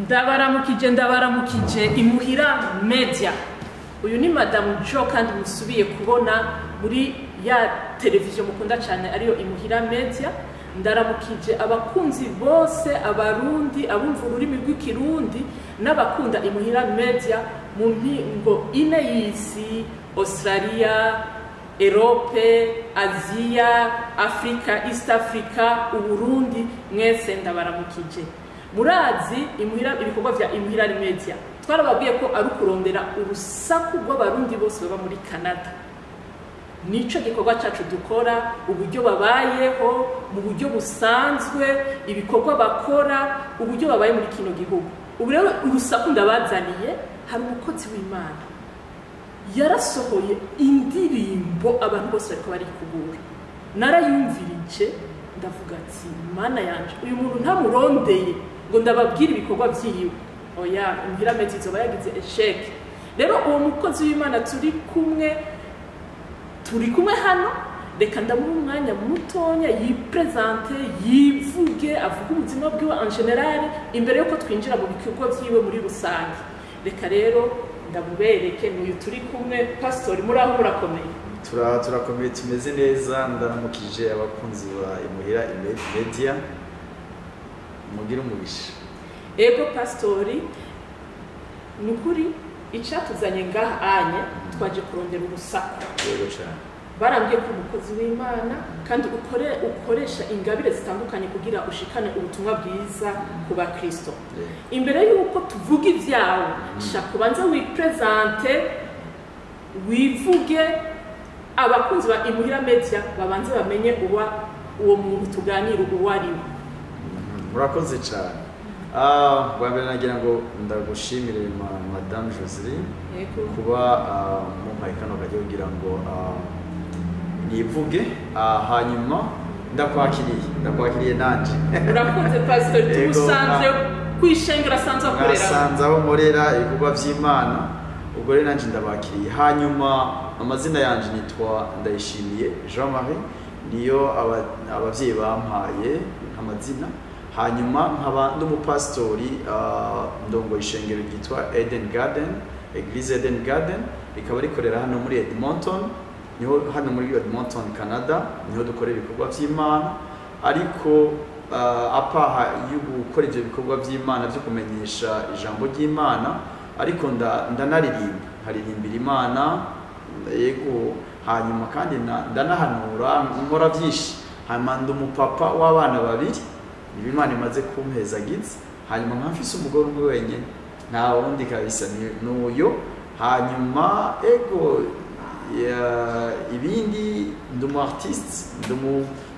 ndabaramukije imuhira media. Uyu ni Mme Jo kandi musubiye kubona muri ya televiziyo mukunda cyane ariyo imuhira media. Ndaramukije abakunzi bose abarundi abumva ururimi rw'ikirundi n'abakunda imuhira media mu mpingo ine y'isi: Australia, Europe, Asia, Africa, East Africa, Uburundi. Mwese ndabaramukije. Murazi ibikorwa vya imuhira media twarababwiye ko ari kurondera urusaku rw'abarundi bose baba muri Canada. Nico gikorwa cyacu dukora, uburyo babayeho mu buryo busanzwe, ibikorwa bakora, uburyo babaye muri kino gihugu. Ubu rero urusaku ndabazaniye, hari umukozi w'Imana yarasohoye indirimbo abantu bose bariko bari kugura. Narayumvirije ndavuga ati Mana yanje, uyu muntu ntamurondeye ngo ndababwira ibikorwa vyiwe. Oya, imuhira media izoba yagize eshek. Rero uwo mukozi w'Imana turi kumwe hano, reka ndamuha umwanya mutonya yipresente, yivuge, avuga ubuzima bwiwe en general imbere yuko twinjira mu bikorwa vyiwe muri rusange. Reka rero ndamubereke n'uyu turi kumwe. Pastor, muraho murakomeye? Turakomeye, tumeze neza. Ndaramukije abakunzi ba imuhira media, mugira umugisha. Ego Pastori, nukuri icyatuzanye ngaha anye twaje kurondera urusaku. Yego cyane. Barambwiye ko umukozi w'Imana kandi ukoresha ingabire zitandukanye kugira ushikane ubutumwa bwiza ku bakristo. Imbere yuko tuvuga ivyawe, shaka ubanze wipresente, wivuge, abakunzi ba imuhira media babanze bamenye uwo muntu tuganira uwo ari we. Murakoze cyane. Bwambere nagira ngo ndagushimire Mme Joseline kuba mu mpayikano kajya kugira ngo nivuge, hanyuma ndakwakiriye nanje. Urakoze Pastor, tumusanze kwishengera sanza korera. Nasanze aho morera ibikorwa vy'Imana, ubwo rero nanje ndabakiriye. Hanyuma amazina yanje nitwa Ndayishimiye Jean Marie, niyo abavyeyi bampaye amazina. Hanyuma nkaba ndumupastori ndongo ishengero ryitwa Eden Garden, Eglise Eden Garden, rikaba rikorera hano muri Edmonton, niho hano muri Edmonton Canada, niho dukorera ibikorwa vy'Imana. Ariko apaha y'ugukora ivyo bikorwa vy'Imana byo kumenyesha ijambo ry'Imana, ariko haririmbira Imana, yego. Hanyuma kandi ndanahanura, nkora vyinshi. Hanyuma ndumupapa w'abana babiri, Imana imaze kumpezagiza. Hanyuma nkamfise umugore umwe wenyene, nta wundi kabisa n'uyo. Hanyuma ego ibindi ndumu artiste,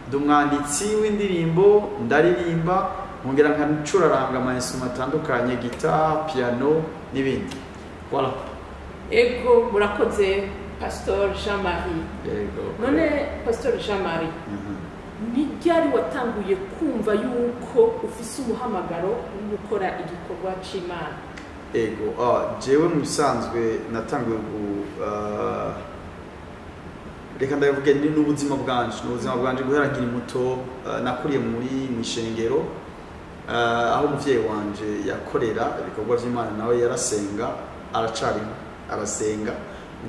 ndumwanditsi w'indirimbo, ndaririmba, nkongera nkancuraranga ama-instruments atandukanye, guitar, piano n'ibindi. Voilà. Ego, murakoze Pastor Jean Marie. Ego. None Pastor Jean Marie, ni ryari watanguye kumva yuko ufise umuhamagaro wo gukora igikorwa c'Imana? Ego, jewe mu bisanzwe natanguye reka ndavuge ni n'ubuzima bwanje guhera nkiri muto. Nakuriye muri mishengero, aho umuvyeyi wanje yakorera ibikorwa vy'Imana, nawe yarasenga, arasenga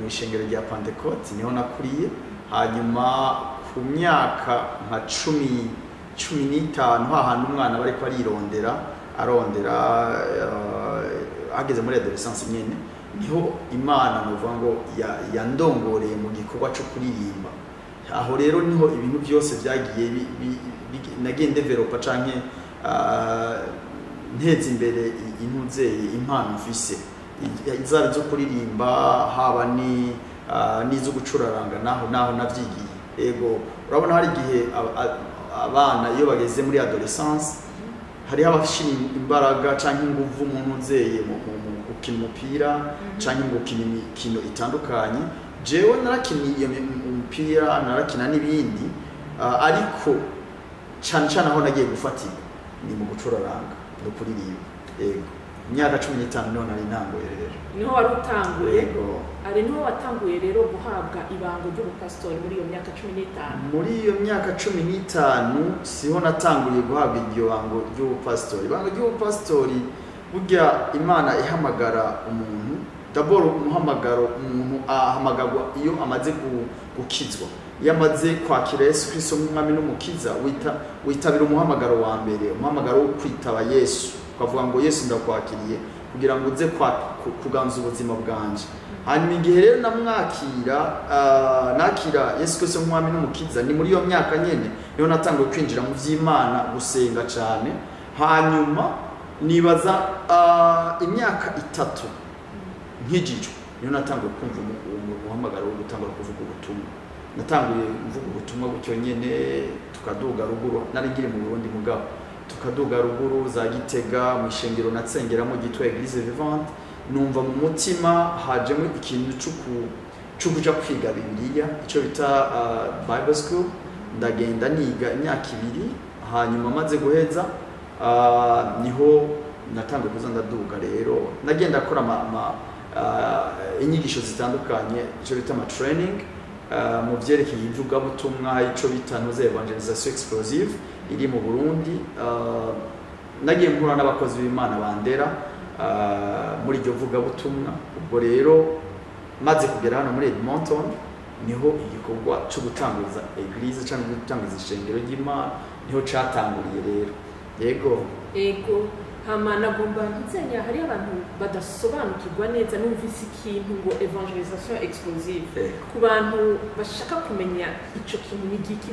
mu ishengero rya Pentecote, niho nakuriye. Hanyuma ku myaka nka 15 hahandi umwana bariko arondera ageze muri adolescence nyene, niho Imana novuga ngo yandongoreye mu gikorwa cyo kuririmba. Aho rero niho ibintu byose byagiye nagiye developa canke nteza imbere impano mfise, izaba zo kuririmba, haba n'izo gucuraranga, naho navyigiye. Ego, urabona hari igihe abana iyo bageze muri adolescence hariho abashira imbaraga canke inguvu mu ntuzeye mu gukina umupira canke mu gukina imikino itandukanye. Jewe narakiniye umupira, narakina n'ibindi, ariko cyane aho nagiye gufatirwa ni mu gucuraranga no kuririmba. Ego, imyaka 15 niho nari ntanguye rero. Niho wari utanguye? Ego. Ari niho watanguye rero guhabwa ibango ry'ubupastori muri iyo myaka 15? Muri iyo myaka 15 siho natanguye guhabwa iryo bango ry'ubupastori. Ibango ry'ubupastori burya Imana ihamagara umuntu d'abord umuhamagaro umuntu ahamagarwa iyo amaze gukizwa yamaze kwakira Yesu Kristo nk'umwami n'umukiza witabira umuhamagaro wa mbere umuhamagaro wo kwitaba Yesu ukavuga ngo Yesu ndakwakiriye kugira ngo uze kuganza ubuzima bwanje hanyuma igihe rero nakira Yesu Kristo nk'umwami n'umukiza ni muri iyo myaka nyene niho natangiye kwinjira mu vy'Imana gusenga cyane hanyuma nibaza imyaka 3 nk'ijijwe niho natangiye kumva umuhamagaro wo gutangura kuvuga ubutumwa natanguye mvuga ubutumwa gutyo nyene tukaduga ruguru nari ngiri mu Burundi mugabo tukaduga ruguru za Gitega mu ishengero natsengeramo gitwa Église Vivante numva mu mutima hajemo ikintu cyo kuja kwiga Bibiliya ico bita Bible School ndagenda niga imyaka 2 hanyuma maze guheza niho natangiye kuza ndaduga rero nagenda akora inyigisho zitandukanye ico bita training mu byerekeye ivugabutumwa ico bita evangelisation explosive iri mu Burundi nagiye mpura n'abakozi b'Imana bandera muri iryo vugabutumwa ubwo rero maze kugera hano muri Edmonton niho igikorwa cyo gutanguza eglise cyangwa gutanguza ishengero ry'Imana niho catanguriye rero yego hamana gomba ntizenya hari abantu badasobanukirwa neza numvise ikintu ngo evangelisation explosive ku bantu bashaka kumenya ico kintu ni giki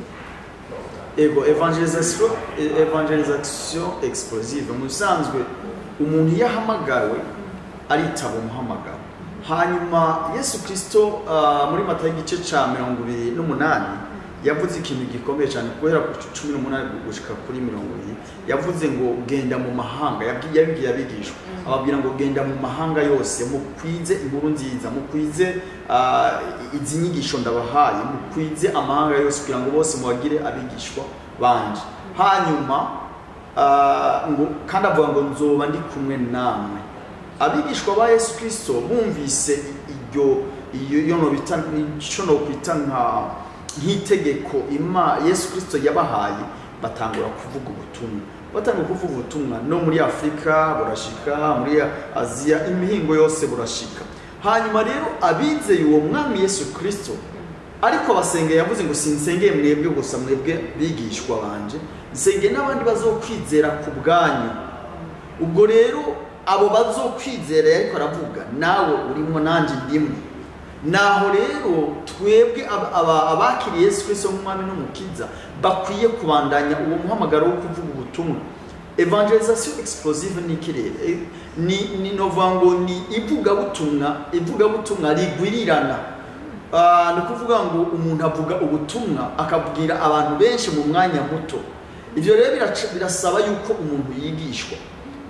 evangelisation explosive musanzwe umuntu yahamagawe aritaba umuhamagaro hanyuma Yesu Kristo muri Matayo igice ca 28 yavuze ikintu gikomeye cyane guhera ku 18 gushika kuri 20 yavuze ngo genda mu mahanga yabwiye abigishwa ababwira ngo genda mu mahanga yose mukwize inkuru nziza mukwize izi nyigisho ndabahaye mukwize amahanga yose kugira ngo bose mubagire abigishwa banje hanyuma ngo kandi avuga ngo nzoba ndi kumwe namwe abigishwa ba Yesu Kristo bumvise iyo no bitana nico no kwitana nk'itegeko Yesu Kristo yabahaye batangura kuvuga ubutumwa no muri Afrika burashika muri Aziya imihingo yose burashika hanyuma rero abizeye uwo mwami Yesu Kristo ariko basengeye yavuze ngo sinsengeye mwebwe gusa mwebwe bigishwa banje nsengeye n'abandi bazokwizera ku bwanyu ubwo rero abo bazokwizera ariko aravuga nawe urimo nanje ndimwe naho rero twebwe abakiriye Yesu Kristo nk'umwami n'umukiza bakwiye kubandanya uwo muhamagaro wo kuvuga ubutumwa evangelisation explosive ni kirere ni novango ni ivugabutumwa rigwirirana ni kuvuga ngo umuntu avuga ubutumwa akabwira abantu benshi mu mwanya muto ivyo rero birasaba yuko umuntu yigishwa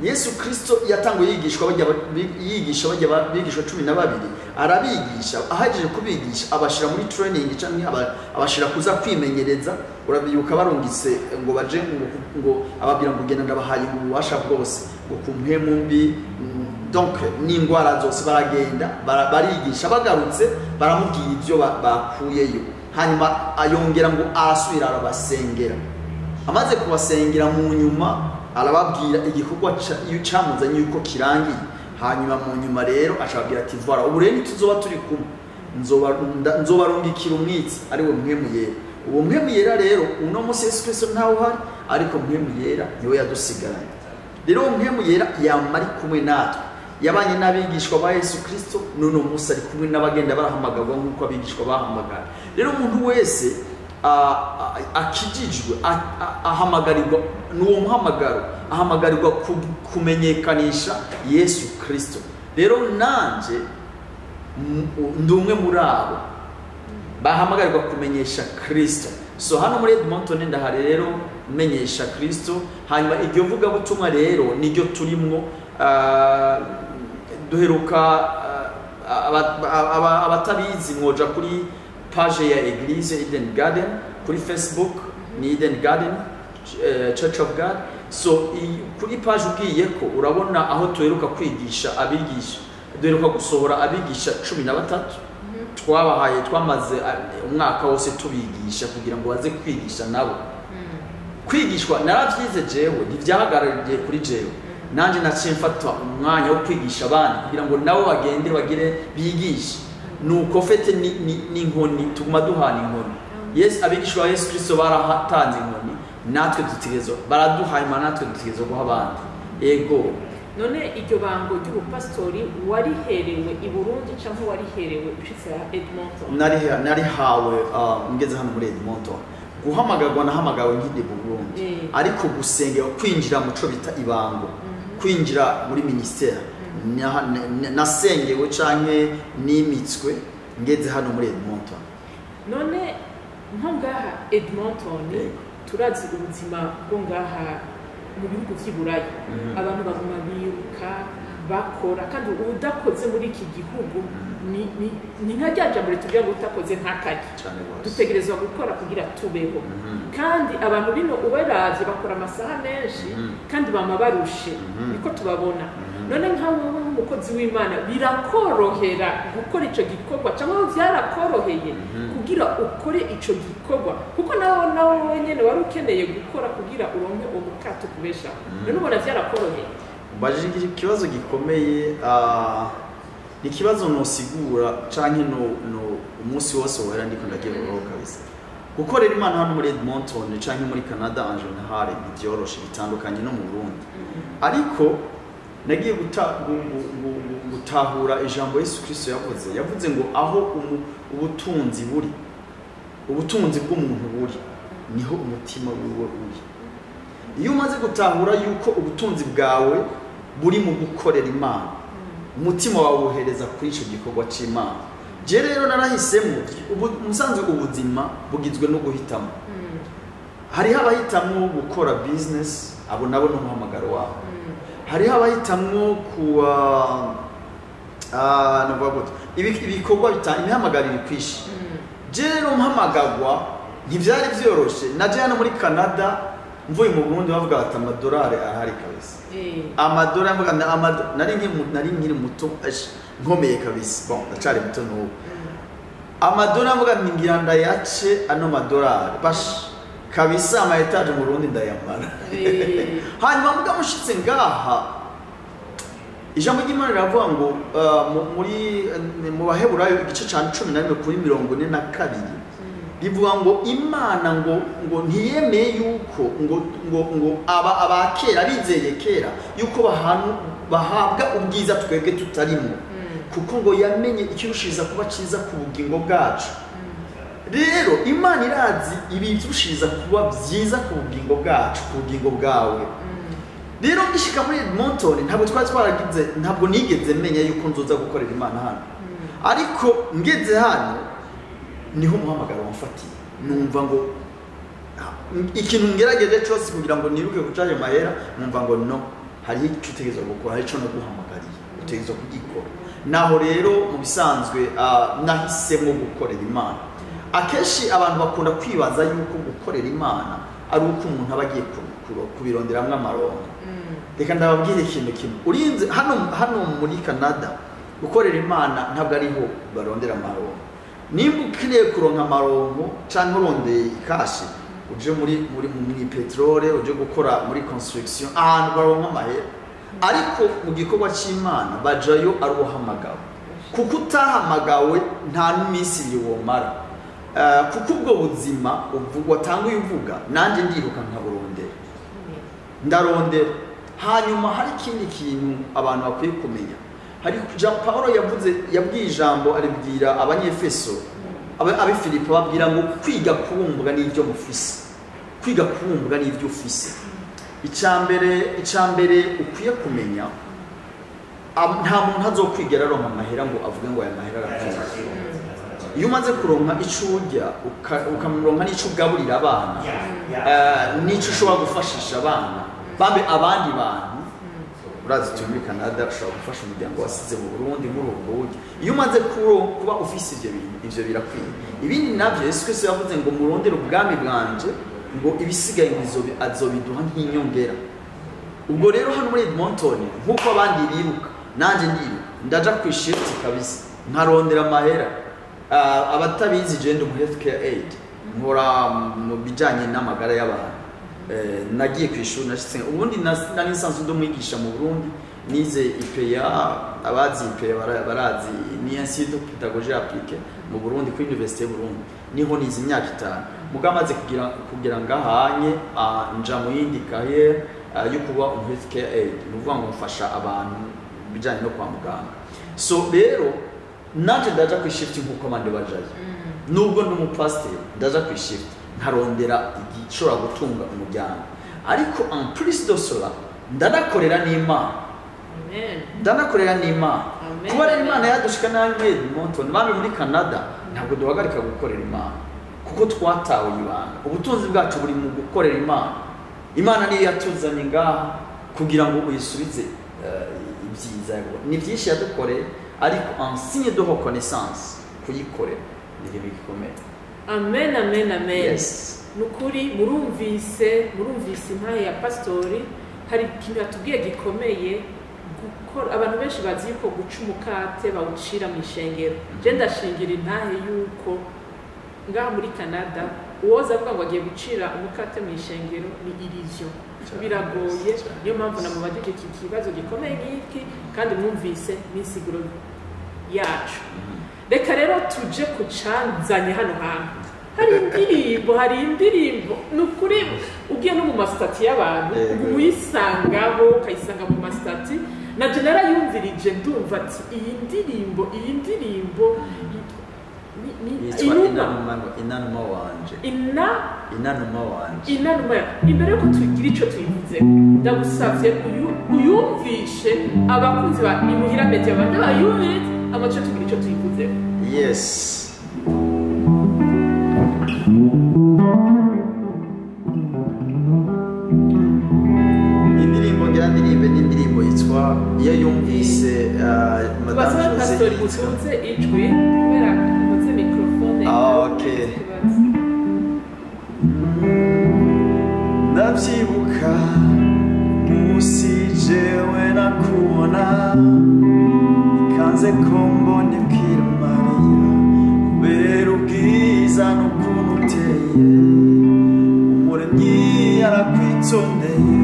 Yesu Kristo yatanguye yigisha bajya 12 arabigisha ahajeje kubigisha abashira muri training cyangwa abashira kuza kwimenyereza urabiyuka barungitse ngo baje ngo ababwira ngo genda ndabahaye ububasha bwose ngo kumpemu mbi donc n'ingwara zose baragenda barigisha bagarutse baramubwira ivyo bakuyeyo hanyuma ayongera ngo asubira arabasengera amaze kubasengera mu nyuma arababwira igikorwa cyamuzanye yuko kirangiye hanyuma mu nyuma rero ashobora ati vara ubu rero tuzoba turi kumwe nzobarungikira umwitsi ari we mpemu yera uwo mpemu yera rero uno munsi Yesu Kristo ntawe uhari ariko mpemu yera niwe yadusigaranye rero mpemu yera yamari kumwe natwe yabanye n'abigishwa ba Yesu Kristo none umunsi ari kumwe n'abagenda barahamagarwa nk'uko abigishwa bahamagara rero umuntu wese akijijwe ahamagarirwa n'uwo muhamagaro ahamagarirwa kumenyekanisha Yesu Kristo rero nanje ndumwe muri abo bahamagarirwa kumenyesha Kristo so hano muri Edmonton ndahari rero menyesha Kristo hanyuma iryo vuga butumwa rero niryo turimwo duheruka abatabizi mwoja kuri page ya Eglise Eden Garden kuri Facebook ni Eden Garden Church of God so kuri page ugiye ko urabona aho tuheruka kwigisha abigisha duheruka gusohora abigisha 13 twabahaye twamaze umwaka wose tubigisha kugira ngo baze kwigisha nabo kwigishwa naravyize jewe ntivyahagarariye kuri jewe nanje naciye mfata umwanya wo kwigisha abandi kugira ngo nabo bagende bagire bigishe nuko fete ni nkoni tuguma duhana inkoni Yesu abigisha wa Yesu Kristo barahatanze inkoni natwe dutegezo baraduhaye natwe dutegezo guha abandi ego none iryo bango ry'ubupastori wariherewe i Burundi cyangwa wariherewe ushitse Edmonton nari hawe ngeze hano muri Edmonton guhamagarwa nahamagawe nk'indi Burundi ariko gusengera kwinjira mu cyo bita ibango kwinjira muri ministère nasengewe canke nimitswe ngeze hano muri Edmonton none nko ngaha Edmonton turazi ubuzima bwo ngaha mu bihugu by'Iburayi abantu baguma biruka bakora kandi udakoze muri iki gihugu ni nka ryajambure tugira ngo utakoze nk'akazi dutegerezwa gukora kugira tubeho kandi abantu bino uberaje bakora amasaha menshi kandi bama barushe niko tubabona none nkawe nk'umukozi w'Imana birakorohera gukora ico gikorwa cyangwa byarakoroheye kugira ukore ico gikorwa kuko nawe wenyene wari ukeneye gukora kugira uronke ubukato kubesha none ubona byarakoroheye baje ikibazo gikomeye ni kibazo nosigura canke no umunsi wose wera ndiko ndagiye kuroho kabisa gukorera Imana hano muri Edmonton canke muri Canada en général byoroshe bitandukanye no mu Burundi ariko nagiye gutahura ijambo Yesu Kristo yavuze ngo aho ubutunzi buri ubutunzi bw'umuntu buri niho umutima wiwe uri iyo umaze gutahura yuko ubutunzi bwawe buri mu gukorera Imana umutima wawe uhereza kuri ico gikorwa c'Imana je rero narahisemo umusanzwe ubuzima bugizwe no guhitamo hari abahitamo gukora business abo nabo no muhamagaro wabo hari abahitamo kuwa no bagoto ibikorwa bitanye imihamagarire kwishi je rero muhamagagwa ntivyari vyoroshe naje hano muri Canada mvuye mu Burundi bavuga ati amadolari ahari kabisa amadolari mvuga nari nkiri muto nkomeye kabisa bon ndacari muto n'ubu amadolari mvuga ngira ndayace ano madolari bash kabisa ama etage mu Burundi ndayamara hanyuma mvuga mushitse ngaha ijambo ry'Imana riravuga ngo muri mu Baheburayo igice ca 11 kuri 42 bivuga ngo Imana ngo ntiyemeye yuko ngo abakera bizeye kera yuko bahabwa ubwiza twebwe tutarimo kuko ngo yamenye ikirushiriza kuba ciza ku bugingo bwacu rero Imana irazi ibirushiriza kuba byiza ku bugingo bwacu ku bugingo bwawe rero ngishika muri Edmonton ntabwo twaragize ntabwo nigeze menya yuko nzoza gukorera Imana hano ariko ngeze hano niho muhamagaro wamfatiye numva ngo ikintu ngerageje cyose kugira ngo niruke kucaje mahera numva ngo no hari icyo gukora hari ico no guhamagariye utegezo kugikora naho rero mu bisanzwe nahisemo gukorera Imana akeshi abantu bakunda kwibaza yuko gukorera Imana ari uko umuntu abagiye kubironderamwe amarongo reka ndababwire ikintu kimwe urinze hano muri Canada gukorera Imana ntabwo ariho barondera amarongo nimba ukiriye kuronka amarongo cyangwa urondeye ikashi uje muri petrole uje gukora muri construction ahantu baronka amahera ariko mu gikorwa cy'Imana bajayo ari uhamagawe kuko utahamagawe nta n'imisi yomara kuko ubwo buzima uvugwa tanga uvuga nanje ndiruka nkaburondera ndarondera hanyuma hari ikindi kintu abantu bakwiye kumenya hari Jean Paul yabwiye ijambo aribwira abanyefeso abe Filipo babwira ngo kwiga kubumbwa n'ibyo mufise kwiga kubumbwa n'ibyo ufise icambere ukwiye kumenya nta muntu azokwigera aronka amahera ngo avuge ngo aya mahera arakwiye iyo umaze kuronka ico urya ukamuronka n'ico ugaburira abana n'ico ushobora gufashisha abana bambe abandi bantu urazi turi muri Canada ushobora gufasha umuryango wasize mu Burundi muri ubwo buryo iyo umaze kuba ufise ivyo birakwiye ibindi navyo Yesu Kristo yavuze ngo murondere ubwami bwanje ngo ibisigaye azobiduha nk'inyongera ubwo rero hano muri Edmonton nkuko abandi biruka nanje ndiruka ndaja kwishirti kabisa nkarondera amahera abatabizi je ndi mu health care aid nkora mu bijanye n'amagara y'abantu nagiye ku ishuri nashitse ubundi nari nsanzwe ndumwigisha mu Burundi nize IPA abazi IPA barazi ni Institut de Pédagogie Appliquée mu Burundi ku Université Burundi niho nize imyaka 5 mugamaze kugira ngahanye nja mu yindi carrière yo kuba healthcare aid nuvuga ngo mfasha abantu bijanye no kwa muganga so rero nanje ndaja ku shift nkuko mande bajaye nubwo ndi umupasiteri ndaja ku shift nkarondera igishobora gutunga umuryango ariko en plus de cela ndanakorera n'Imana ndanakorera n'Imana kuba rero Imana yadushika namwe Edmonton bamwe muri Canada ntabwo duhagarika gukorera Imana kuko twatawe ibanga ubutunzi bwacu buri mu gukorera Imana niyo yatuzanye ngaha kugira ngo uyisubize ibyiza ni byinshi yadukoreye ariko en signe de reconnaissance kuyikorera ni bikomeye. Amen, amen, amen. Yes. Nukuri murumvise intahe ya pastori hari ikintu yatubwiye gikomeye gukora abantu benshi bazi yuko guca umukate bawucira mu ishengero je ndashingira intahe yuko ngaha muri Canada uwoza avuga ngo agiye gucira umukate mu ishengero ni illusion biragoye niyo mpamvu namubajije iki kibazo gikomeye nk'iki kandi mwumvise n'insiguro yacu reka rero tuje kucanzanye hano hantu hari indirimbo nukuri ugiye no mu mastati y'abantu uyisangaho ukayisanga mu mastati na general yumvirije ndumva ati iyi ndirimbo inanuma wanje imbere yuko tugira ico tuyivuze ndagusavye uyumvishe abakunzi ba Imuhira Media bande bayumvise amaco tugira ico tuyivuze. Yes. Indirimbo yitwa iyo yumvise Madame Pastor mutunze ijwi kubera mutunze microphone. Okay. Ndavyibuka musi jewe nakubona ikanze ko mbonye bwira Mariya kubera ubwiza n'ukuntu uteye umuremyi yarakwitondeye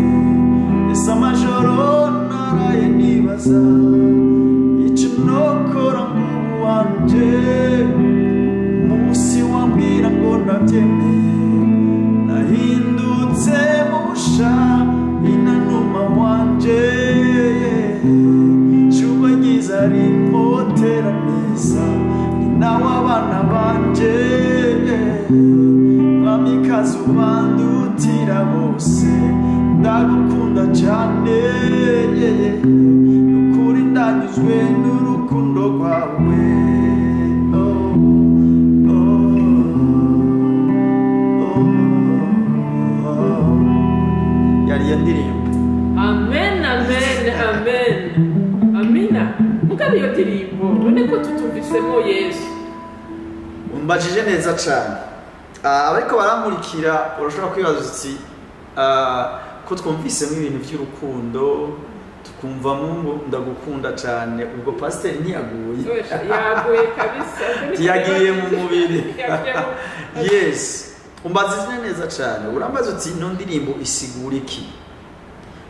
ese amajoro naraye nibaza ico nokora ngo wanje musi wambwira ngo ndabyemeye nahindutse musha inanuma wanje shuba giza rimotera neza ni nawe abana banje mwamikazi ubandutira bose ndagukunda cyane nukuri ndanyuzwe n'urukundo rwawe yari indirimbo. Amen, amen, amen. Amina mugabe iyo ndirimbo none ko tutumvisemo Yesu umbajije neza cyane abariko baramurikira urashobora kwibaza uti ko twumvisemo ibintu by'urukundo tukumvamo ngo ndagukunda cyane ubwo pasiteri ntiyaguye yaguye kabisa yagiye mu mubiri. Yes, umbazije neza cyane urambaza uti ino ndirimbo isigura iki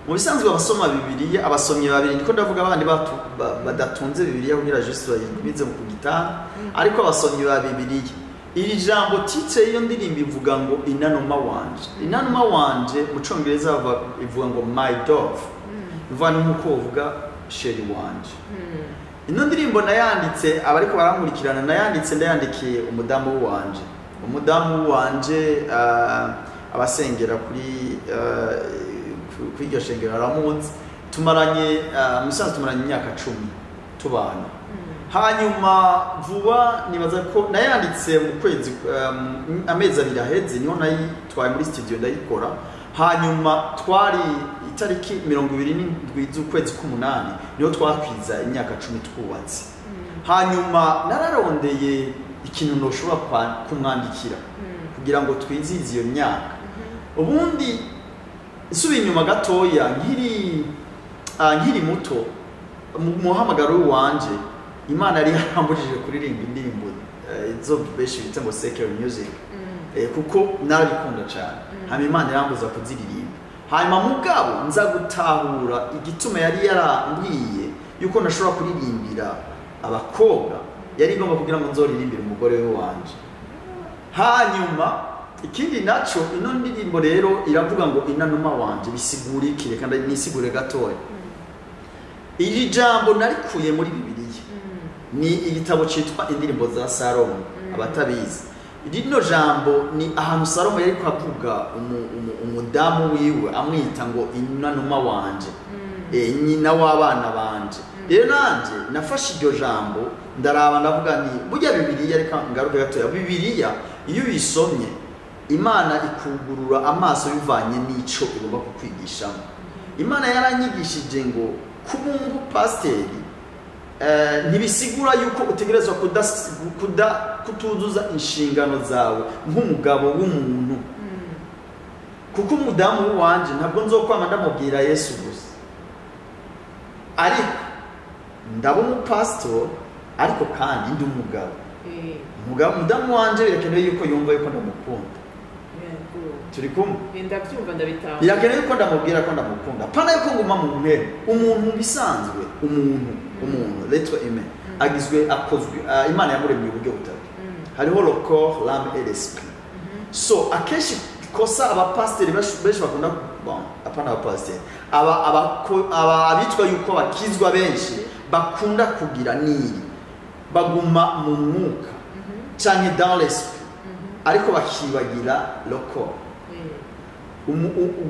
mu bisanzwe abasoma Bibiliya abasomyi babiri ndiko ndavuga abandi badatunze Bibiliya kugira juste bayigumize mu kugitana ariko abasomyi ba Bibiliya iri jambo titre iyo ndirimbo ivuga ngo inanuma wanje mu Congereza ivuga ngo my dove bivuga nuko uvuga sheri wanje. Ino ndirimbo nayanditse abariko baramurikirana ndayandikiye umudamu wanje abasengera kuri iryo shengero aramunsi tumaranye musanzwe tumaranye imyaka 10 tubana hanyuma vuba nibaza ko nayanditse mu kwezi amezi 2 aheze niho nayitwaye muri studio ndayikora hanyuma twari itariki 27 z'ukwezi k'umunani niho twakwiza imyaka 10 twubatse hanyuma nararondeye ikintu noshobora kumwandikira kugira ngo twizize iyo myaka ubundi isubiye inyuma gatoya nkiri muto muhamagaro wanje Imana yari yarambujije kuririmba indirimbo izo beshi bita ngo secular music kuko narabikunda cyane hama Imana irambuza kuziririmba hanyuma mugabo nza gutahura igituma yari yarambwiye yuko nashobora kuririmbira abakobwa yari igomba kugira ngo nzoririmbire umugore we wanje hanyuma ikindi naco ino ndirimbo rero iravuga ngo inanuma wanje bisigura iki reka nisigure gatoya iri jambo narikuye muri Bibiliya ni igitabo cyitwa Indirimbo za Salomo abatabizi rino jambo ni ahantu Salomo yari kwavuga umudamu wiwe amwita ngo inanuma wanje nyina w'abana banje rero nanje nafashe iryo jambo ndaraba ndavuga ni burya Bibiliya reka ngaruke gatoya Bibiliya iyo uyisomye Imana ikugurura amaso yuvanye n'ico igomba kukwigishamo Imana yaranyigishije ngo kumungu pasiteri ntibisigura yuko utegerezwa kutuzuza inshingano zawe nk'umugabo w'umuntu kuko umudamu wanje ntabwo nzokwama ndamubwira Yesu gusa ariko ndaba umupasitori ariko kandi ndi umugabo umudamu wanje birakenewe yuko yumva yuko ndamukunda turi kumwe ndabyumva ndabitanga birakenewe yuko ndamubwira ko ndamukunda pana yuko nguma mu ntebe umuntu bisanzwe umuntu lettre humaine agizwe akozwe Imana yamuremye uburyo butatu hariho le corps l'âme et l'esprit so akeshi kosa abapasiteri benshi bakunda apana abapasiteri abitwa yuko bakizwa benshi bakunda kugira niri baguma mu mwuka canke dans l'esprit ariko bakibagira le corps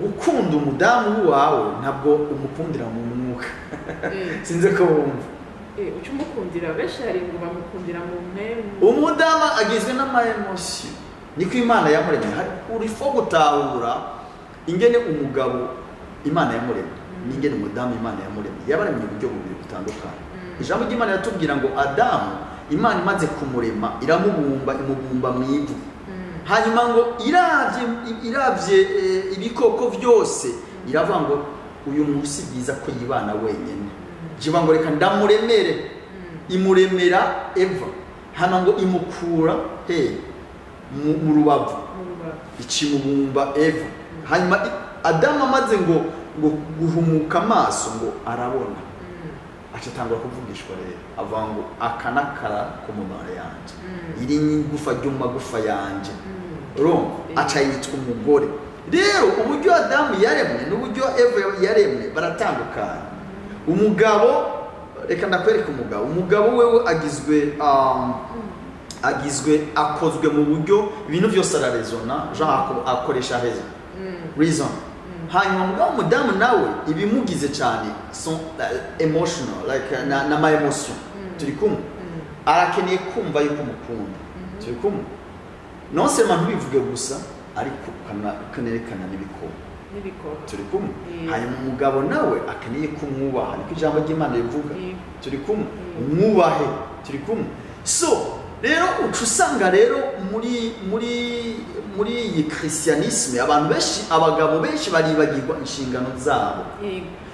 gukunda umudamu wawe ntabwo umukundira mu mwuka sinze ko wumva uca umukundira benshi hari ngo bamukundira mu mwemu umudamu agizwe n'ama-emotion niko Imana yamuremye uri fo gutahura ingene umugabo Imana yamuremye n'ingene umudamu Imana yamuremye yabaremye uburyo bubiri butandukanye ijambo ry'Imana yatubwira ngo Adamu Imana imaze kumurema iramubumba imubumba mu ivu hanyuma ngo iravye ibikoko byose iravuga ngo uyu munsi byiza ko yibana wenyene jiba ngo reka ndamuremere imuremera Eva hana ngo imukura mu rubavu ikimubumba Eva hanyuma Adamu amaze ngo guhumuka amaso ngo arabona acatangura kuvugishwa rero avuga ngo akanakara ko mu mara yanje iri nyigufa ry'umagufa yanje aca yitwa umugore rero uburyo Adamu yaremwe n'uburyo Eva yaremwe baratandukanye umugabo reka ndakwereka umugabo wewe agizwe akozwe mu buryo ibintu byose ararezona genre akoresha reason hanyuma umudamu nawe ibimugize cyane son emotional like na ma emotion turi kumwe arakeneye kumva yuko mukunda turi kumwe non seulement ntibivuge gusa ariko kanerekana n'ibikoro turi kumwe hanyuma umugabo nawe akeneye kumwubaha niko ijambo ry'Imana rivuga turi kumwe umwubahe turi kumwe so rero ucusanga rero muri iyi christianisme abantu benshi abagabo benshi baribagirwa inshingano zabo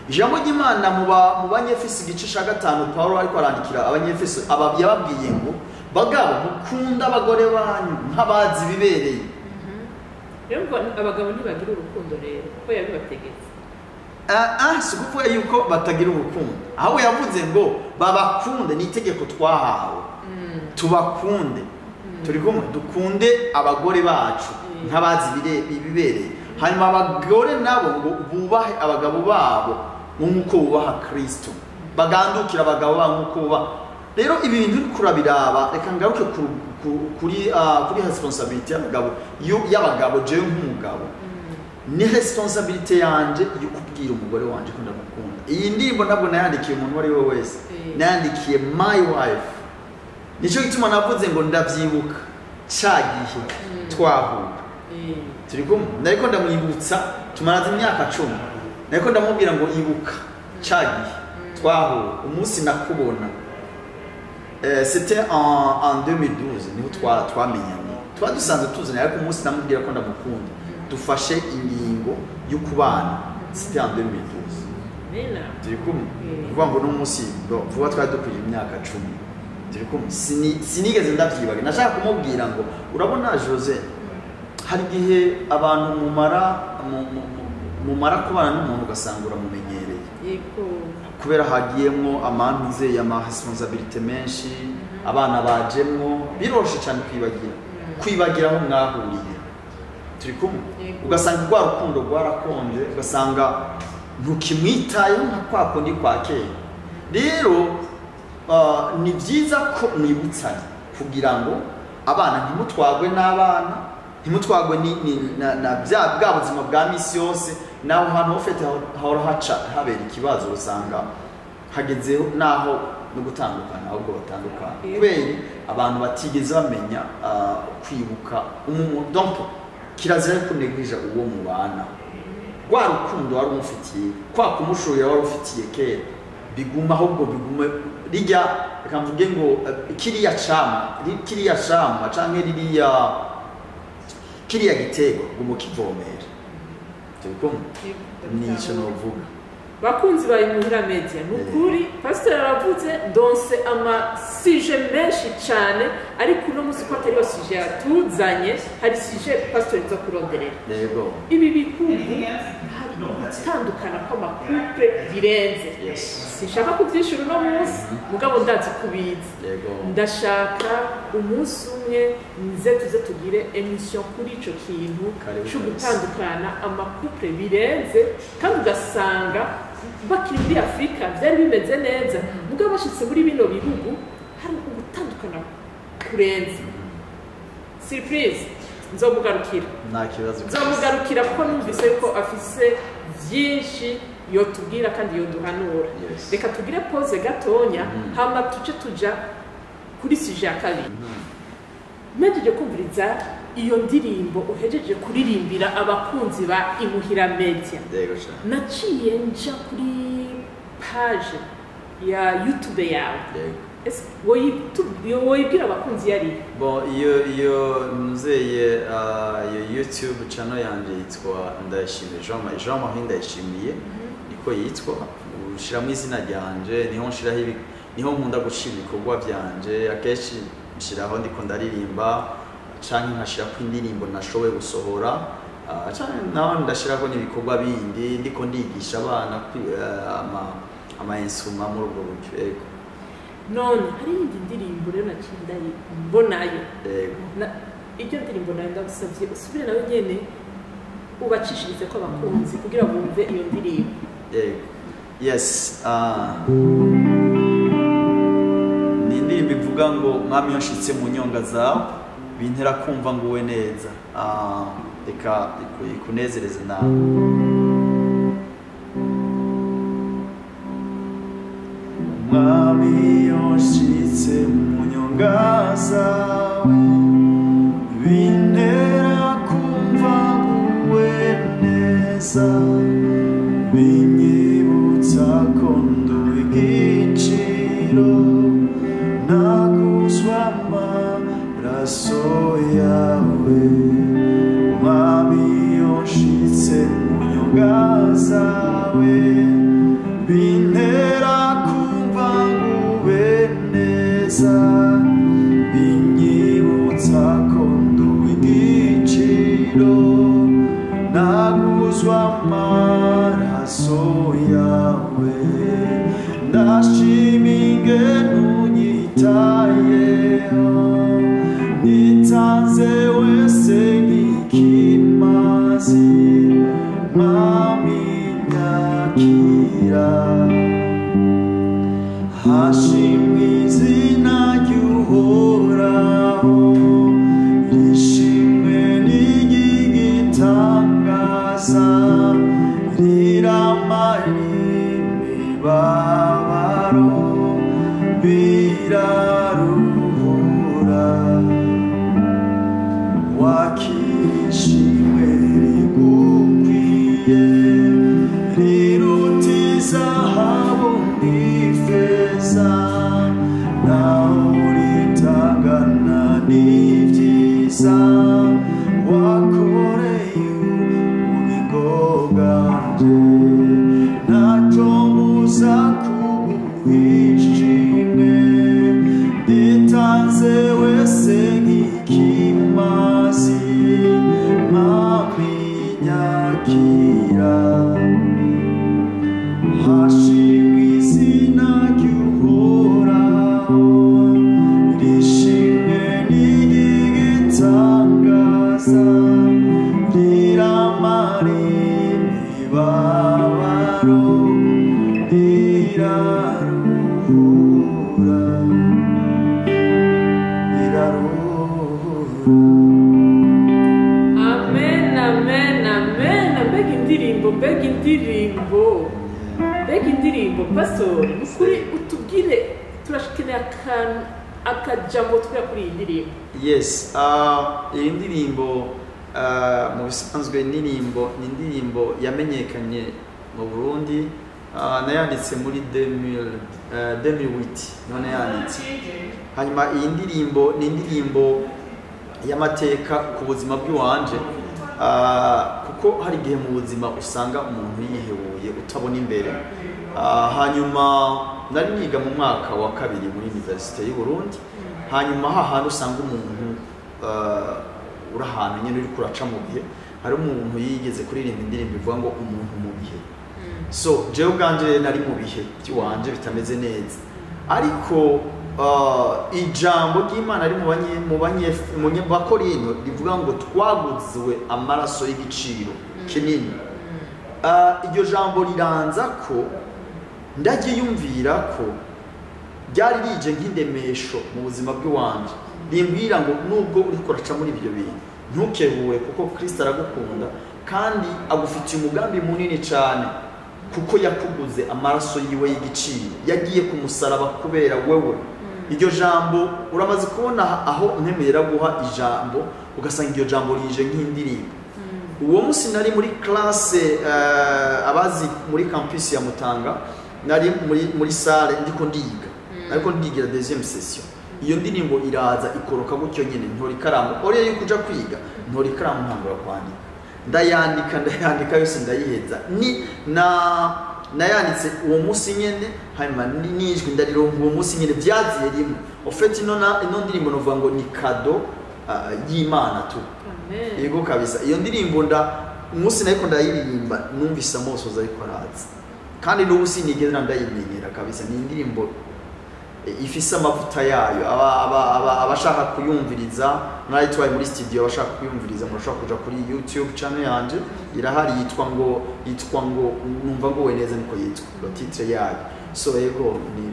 ijambo ry'Imana mu banyefeso igice 5 Paulo ariko arandikira abanyefeso yababwiye ngo bagabo mukunda abagore banyu nk'abazi bibereye rero ngo abagabo ntibagira urukundo rero ko yabibategetse si ukuvuga yuko batagira urukundo aho yavuze ngo babakunde ni itegeko twahawe tubakunde turi kumwe dukunde abagore bacu nk'abazi bibereye hanyuma abagore nabo ngo bubahe abagabo babo nk'uko bubaha Kristo bagandukira abagabo babo nk'uko bubaha rero ibi bintu uri kurabiraba reka ngaruke kuri responsabilité y'abagabo jewe nk'umugabo ni responsabilité yanje yo kubwira umugore wanje ko ndamukunda iyi ndirimbo ntabwo nayandikiye umuntu wari we wese nayandikiye my wife nico gituma navuze ngo ndavyibuka cagihe twahura turi kumwe nariko ndamwibutsa tumaraze imyaka 10 nariko ndamubwira ngo ibuka cagihe twahura umunsi nakubona c'était en 2012 niho twamenyanye twadusanze tuzanye ariko umunsi namubwira ko ndamukunda dufashe ingingo yo kubana c'était en 2012 turi kumwe kuvuga ngo n'umunsi vuba twari dukwije imyaka 10 turi kumwe sinigeze ndavyibaga nashaka kumubwira ngo urabona Jose hari igihe abantu mumara kubana n'umuntu ugasanga uramumenyereye kubera hagiyemo amantuze y'amahasiponsabilite menshi abana bajemwo biroshe cyane kwibagira aho mwahuriye turi kumwe ugasanga rwa rukundo rwarakonje ugasanga ntukimwitayeho nka kwa kundi kwa kera rero ni byiza ko mwibutsanya kugira ngo abana ntimutwagwe n'abana ntimutwagwe na bwa buzima bwa misi yose naho hantu hofete hahora haca habera ikibazo usanga hagezeho naho no gutandukana ahubwo batandukana kubera abantu batigeze bamenya kwibuka umuntu donc kirazira kunegirija uwo mubana rwa rukundo wari umufitiye kwa kumushorera wari ufitiye kera biguma ahubwo bigume rijya reka mvuge ngo kiriya cama canke kiriya gitego gumukivomera tubikumwe nico novuga bakunzi ba Imuhira Media nukuri pastor aravuze donse ama sije menshi cyane ariko no musi ko atari sije yatuzanye hari sije pastor zo kuronderera yego ibi bikugu tandukana ko makupe birenze sinshaka kuvyishura no musi mugabo ndazi kubiza ndashaka umunsi umwe nize tuze tugire emission kuri ico kintu cyo gutandukana amakupe birenze kandi ugasanga bakiri muri Afrika byari bimeze neza mugabo bashitse muri bino bihugu hari ugutandukana kurenze surprise nzomugarukira nta kibazo nzomugarukira ko numvise ko afise byinshi yotubwira kandi yoduhanura reka tugire pause gatonya hama tuce tuja kuri sije ya kabiri mejeje kumviriza iyo ndirimbo uhejeje kuririmbira abakunzi ba Imuhira Media naciye nja kuri page ya YouTube yawe woyibwira abakunzi yari bon iyo nuzeye iyo YouTube channel yanje yitwa Ndayishimiye Jean Marie Ndayishimiye niko yitwa ushiramo izina ryanje niho nkunda gushira ibikorwa byanje akeshi nshiraho ndiko ndaririmba canke nkashira ku indirimbo nashoboye gusohora canke naho ndashirako n'ibikorwa bindi ndiko ndigisha abana ama instruments mu rugo buryo none hari indi ndirimbo rero nakindari mbonayo iryo ndirimbo nayo ndagusavye usubire nawe nyene ubacishirize ko abakunzi kugira bumve iyo ndirimbo yes ni indirimbo ivuga ngo mwami yashitse mu nyonga zawe bintera kumva ngo we neza reka ikunezereze nawe mwami yashitse mu nyonga zawe bintera kumva ngo we neza binyibutsa ko nduwe igiciro naguzwa amaraso yawe mwami yashitse mu nyonga zawe bintera kumva ngo ube neza binyibutsa ko nduwe igiciro naguzwa amaraso yawe ndashima ingene unyitayeho nitanze wese nk'ikimazi mwami nyakira hashimwe izina ry'uhoraho rishimwe n'igitangaza riramara imibabaro biraruhura wakishimwe rigukwiye riruta izahabu n'ifeza naho ritangana n'ibyiza wakoreye ubugingo bwanje ntacyo mbuza kuguhishimwe nditanze wese nk'ikimazi nzokwakira hashimwe izina ry'uhoraho rishimwe n'igitangaza riramara imibabaro riraruhura amen amen amen. mbega indirimbo pastor ukuri utubwire turashikeneye akajambo twa kuri iyi ndirimbo. Yes, iyi ndirimbo mu bisanzwe ni indirimbo yamenyekanye mu Burundi, nayanditse muri 2008 none yanditse. Hanyuma iyi ndirimbo ni indirimbo y'amateka ku buzima bw'iwanje, kuko hari igihe mu buzima usanga umuntu yihebuye utabona imbere. Hanyuma nari niga mu mwaka wa kabiri muri Universite y'u Burundi, hanyuma hahandi usanga umuntu uri ahantu nyine uri kuraca mu bihe, hari umuntu yigeze kuririmba indirimbo ivuga ngo umuntu mu bihe. So jewe ubwanje nari mu bihe by'iwanje bitameze neza, ariko ijambo ry'Imana ari mu Bakorino rivuga ngo twaguzwe amaraso y'igiciro kinini. Iryo jambo riranza ko ndagiyumvira ko byari rije nk'indemesho mu buzima bw'iwanje, rimbwira ngo nubwo uri kuraca muri ibyo bintu ntukebure, kuko Kristo aragukunda kandi agufitiye umugambi munini cyane, kuko yakuguze amaraso yiwe y'igiciro, yagiye ku musaraba kubera wewe. Iryo jambo uramaze kubona aho ntemerera guha ijambo ugasanga iryo jambo rije nk'indirimbo. Uwo munsi nari muri classe, abazi muri campus ya Mutanga, nari muri salle ndiko ndiga, ariko ndigira deuxième session. Iyo ndirimbo iraza ikoroka gutyo nyine, ntori ikaramu ore yo kuja kwiga, ntori ikaramu ntangura kwandika, ndayandika yose ndayiheza. Nayanditse uwo munsi nyene, hanyuma nijwi ndarironka uwo munsi nyene, byaziye rimwe. Ofeti ino ndirimbo novuga ngo ni kado y'Imana tu. Amen. Yego kabisa. Iyo ndirimbo umunsi nariko ndayiririmba numvise amosoza ariko araza, kandi n'ubu sinigeze ndayimenyera kabisa. Ni indirimbo ifise amavuta yayo, abashaka kuyumviriza narayitwaye muri studio, abashaka kuyumviriza murashaka kuja kuri YouTube channel yanje, irahari yitwa ngo numva ngo we neza niko yitwa titre yayo. So yego ni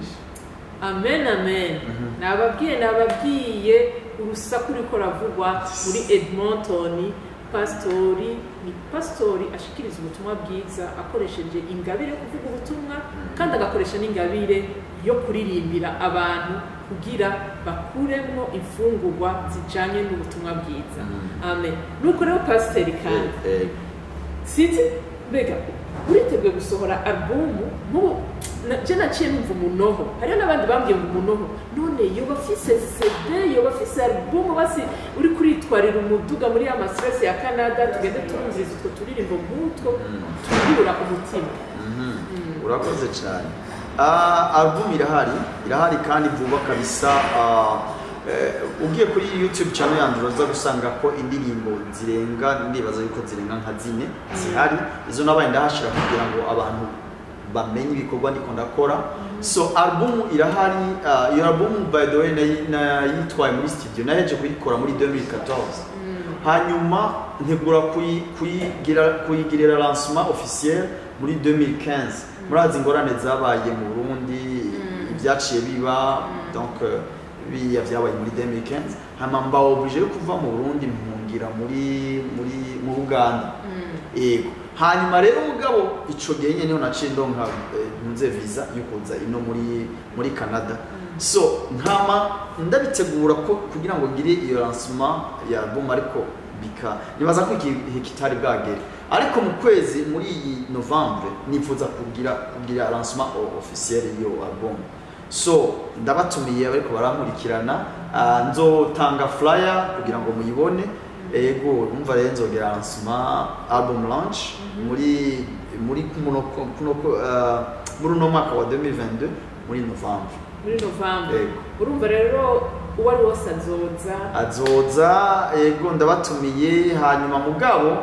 amen amen. Nababwiye urusaku riko ravugwa muri Edmonton. Pastori ashikiriza ubutumwa bwiza akoresheje ingabire kuvuga ubutumwa, kandi agakoresha n'ingabire yo kuririmbira abantu kugira bakuremo imfungurwa zijanye n'ubutumwa bwiza. Amen. Nuko rero pasiteri kandi sinzi mbega uriteguye gusohora albumu je naciye numva umunoho, hariyo n'abandi bambwiye ngo umunoho, none yoba afise CD, yoba afise albumu, basi uri kuritwarira umuduga muri ya stress ya Canada, tugende turumviriza utwo turirimbo nk'utwo turibura umutima. Urakoze cyane. Albumu irahari kandi vuba kabisa. Ugiye kuri YouTube channel yanjye uraza gusanga ko indirimbo zirenga, ndibaza yuko zirenga nka 4 zihari, izo nabaye ndahashira kugira ngo abantu bamenye ibikorwa ndiko ndakora. So albumu irahari. Iyo albumu by the way nayitwaye muri studio, naheje kuyikora muri 2014. Hanyuma ntegura kuyigirira lancement officiel muri 2015. Murazi ingorane zabaye mu Burundi, ibyaciye biba, donc byabaye muri 2015. Hama mba oblige yo kuva mu Burundi mpungira mu Uganda. Yego. Hanyuma rero mugabo ico gihe nyene naciye ndonka ntunze visa yo kuza ino muri Canada. So nkama ndabitegura ko kugira ngo ngire iyo lancement ya album, ariko nibaza ko kitari bwagere, ariko mu kwezi muri Novembre nifuza kugira lancement officiel yo album. So ndabatumiye bariko baramurikirana, nzotanga flyer kugira ngo muyibone. Ego umva rero nzogera lancement album launch muri uno mwaka wa 2022 muri Novembre. Urumva rero uwari wose azoza. Ego ndabatumiye. Hanyuma mugabo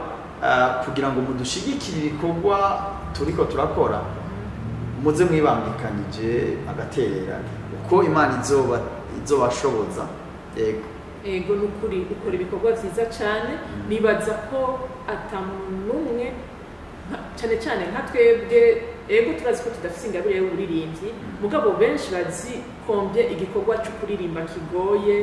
kugira ngo mudushigikire ibikorwa turiko turakora muze mwibambikanije agaterera uko Imana izobashoboza ego nukuri ukora ibikorwa vyiza cyane nibaza ko atamunumwe cyane nka twebwe ego turazi ko tudafite ingabire y'uburirimbyi mugabo benshi bazi kombye igikorwa cyo kuririmba kigoye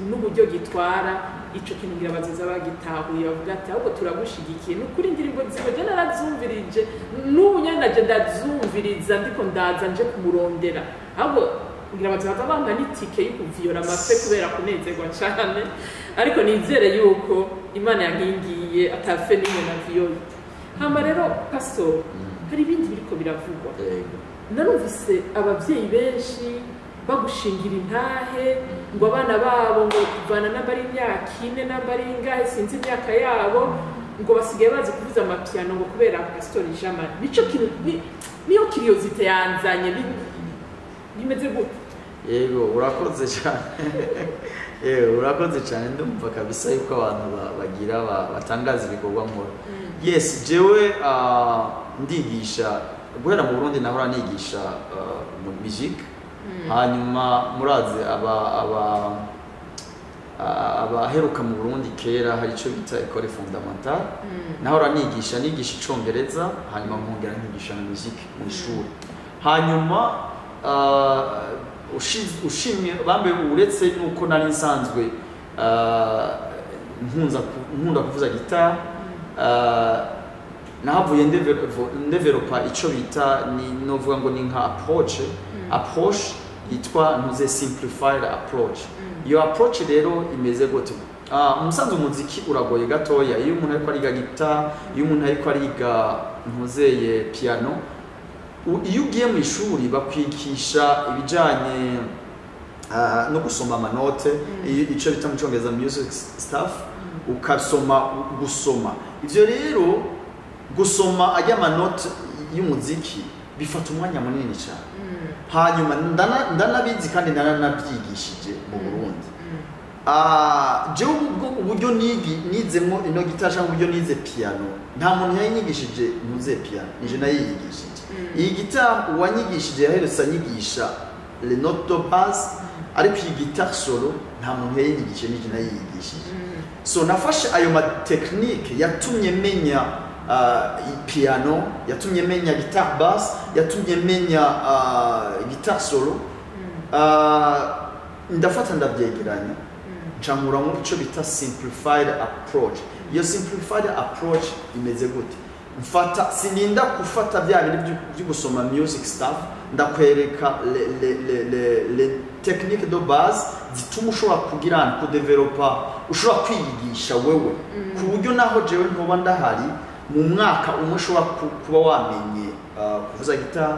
n'uburyo gitwara ico kintu ngira bazoza bagitahuye bavuga ati ahubwo turagushigikiye n'ukuri indirimbo zigoje narazumvirije n'ubu nyene naje ndazumviriza ndiko ndaza nje kumurondera ahubwo ngira bazoza banga n'itike yo kuviyora amafe kubera kunezerwa cyane ariko nizere yuko Imana yankingiye atafe nimwe na viyoye hama rero pastor hari ibindi biriko biravugwa narumvise abavyeyi benshi bagushingira intahe ngo abana babo ngo kuvana n'abari imyaka 4 n'abari ingahe sinzi imyaka yabo ngo basigaye bazi kuvuza amapiano ngo kubera pastor Jamari nico kintu niyo curiosity yanzanye bimeze gute yego urakoze cyane urakoze cyane ndumva kabisa yuko abantu bagira batangaza ibikorwa nkora yes jewe ndigisha guhera mu Burundi nahora nigisha music hanyuma murazi abaheruka mu Burundi kera hari ico bita école fondamentale nahora nigisha icongereza hanyuma nkongera nkigisha na music mu ishuri hanyuma ushimye bambe uretse nuko nari nsanzwe nkunda kuvuza guitar nahavuye ndevelopa ico bita ni novuga ngo ni nka approach yitwa ntuze simplified approach iyo approach rero imeze gute umusanzu umuziki uragoye gatoya iyo umuntu ariko ariga guitar iyo umuntu ariko ariga ntuzeye piano iyo ugiye mu ishuri bakwigisha ibijanye no gusoma amanote ico bita mu Congereza music stuff gusoma ivyo rero gusoma ajya amanote y'umuziki bifata umwanya munini cyane hanyuma ndanabizi kandi ndanabyigishije mu Burundi jewe uburyo nizemo ino guitar cyangwa uburyo nize piano nta muntu yanyigishije ntuze piano nije nayigishije iyi guitar uwanyigishije yaherutse anyigisha les notes de base ariko iyi guitar solo nta muntu yanyigishije nije nayigishije so nafashe ayo ma technique yatumye menya piano yatumye menya guitar bass yatumye menya guitar solo ndafata ndabyegeranya ncamura mu cyo bita simplified approach iyo simplified approach imeze gute mfata sininda kufata bya bintu byo gusoma music stuff ndakwereka le technique de base zituma ushobora kugira ku developer ushobora kwiyigisha wewe ku buryo naho jewe ntoba ndahari mu mwaka umwe ushobora kuba wamenye kuvuza guitar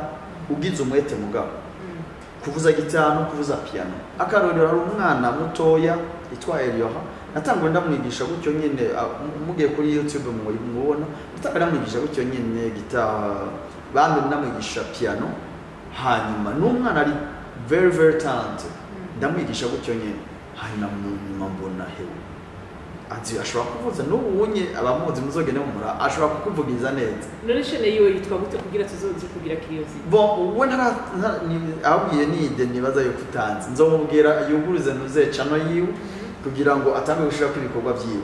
ugize umwete mugabo kuvuza guitar no kuvuza piano akarorero hari umwana mutoya itwa Elioha natangwe ndamwigisha gutyo nyene mugiye kuri YouTube mubona natangwe ndamwigisha gutyo nyene guitar bandi ndamwigisha piano hanyuma n'umwana ari very talented ndamwigisha gutyo nyene hanyuma mbona hewe ati ashobora kuvuza n'ubunye abamuzi muzogene mumura ashobora kukuvugiza neza none shene yiwe yitwa gute kugira tuzoze kugira curiosity bon uwe ahubwiye nide nibaza yo kutanze nzomubwira yuguruze nuze channel yiwe kugira ngo atange gushira ku bikorwa byiwe